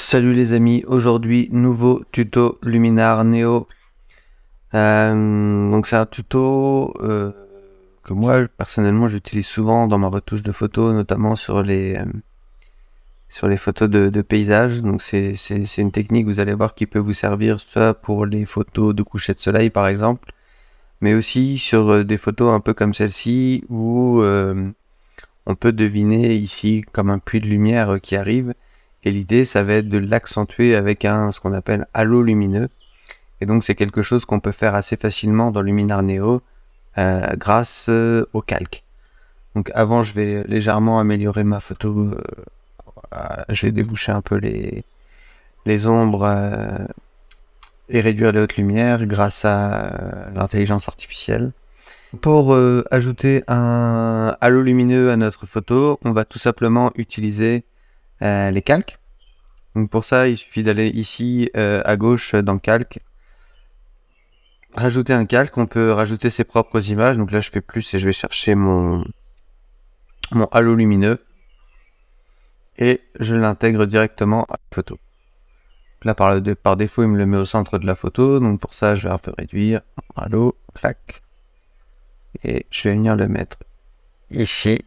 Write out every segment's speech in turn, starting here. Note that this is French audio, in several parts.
Salut les amis, aujourd'hui nouveau tuto Luminar Neo. Donc c'est un tuto que moi personnellement j'utilise souvent dans ma retouche de photos, notamment sur les photos de paysages. Donc c'est une technique, vous allez voir, qui peut vous servir soit pour les photos de coucher de soleil par exemple, mais aussi sur des photos un peu comme celle-ci où on peut deviner ici comme un puits de lumière qui arrive. Et l'idée, ça va être de l'accentuer avec ce qu'on appelle halo lumineux. Et donc, c'est quelque chose qu'on peut faire assez facilement dans Luminar Neo grâce au calque. Donc, avant, je vais légèrement améliorer ma photo. Je vais déboucher un peu les ombres et réduire les hautes lumières grâce à l'intelligence artificielle. Pour ajouter un halo lumineux à notre photo, on va tout simplement utiliser les calques. Donc pour ça, il suffit d'aller ici à gauche dans calque, rajouter un calque. On peut rajouter ses propres images. Donc là, je fais plus et je vais chercher mon halo lumineux et je l'intègre directement à la photo. Là, par défaut, il me le met au centre de la photo. Donc pour ça, je vais un peu réduire. Halo, clac. Et je vais venir le mettre ici.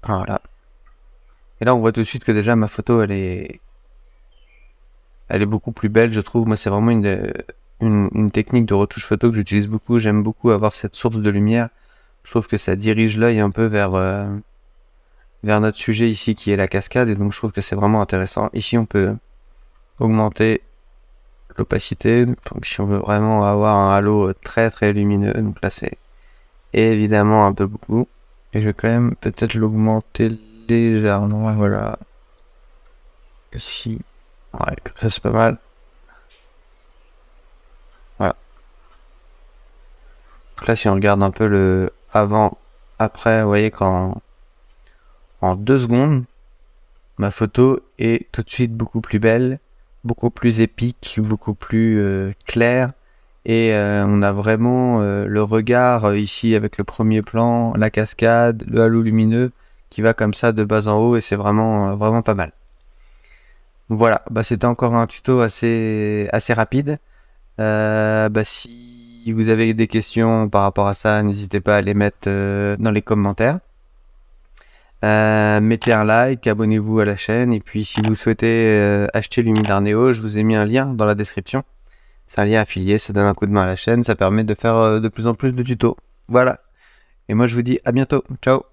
Voilà. Et là, on voit tout de suite que déjà ma photo, elle est beaucoup plus belle, je trouve. Moi, c'est vraiment une technique de retouche photo que j'utilise beaucoup. J'aime beaucoup avoir cette source de lumière. Je trouve que ça dirige l'œil un peu vers notre sujet ici, qui est la cascade. Et donc, je trouve que c'est vraiment intéressant. Ici, on peut augmenter l'opacité. Donc, si on veut vraiment avoir un halo très très lumineux, donc là, c'est évidemment un peu beaucoup. Et je vais quand même peut-être l'augmenter légèrement. Voilà. Ici. Ouais, comme ça, c'est pas mal. Voilà. Donc là, si on regarde un peu le avant, après, vous voyez qu'en 2 secondes, ma photo est tout de suite beaucoup plus belle, beaucoup plus épique, beaucoup plus claire. Et on a vraiment le regard ici avec le premier plan, la cascade, le halo lumineux qui va comme ça de bas en haut, et c'est vraiment, vraiment pas mal. Voilà, bah, c'était encore un tuto assez rapide. Si vous avez des questions par rapport à ça, n'hésitez pas à les mettre dans les commentaires. Mettez un like, abonnez-vous à la chaîne, et puis si vous souhaitez acheter Luminar Neo, je vous ai mis un lien dans la description. C'est un lien affilié, ça donne un coup de main à la chaîne, ça permet de faire de plus en plus de tutos. Voilà. Et moi je vous dis à bientôt. Ciao.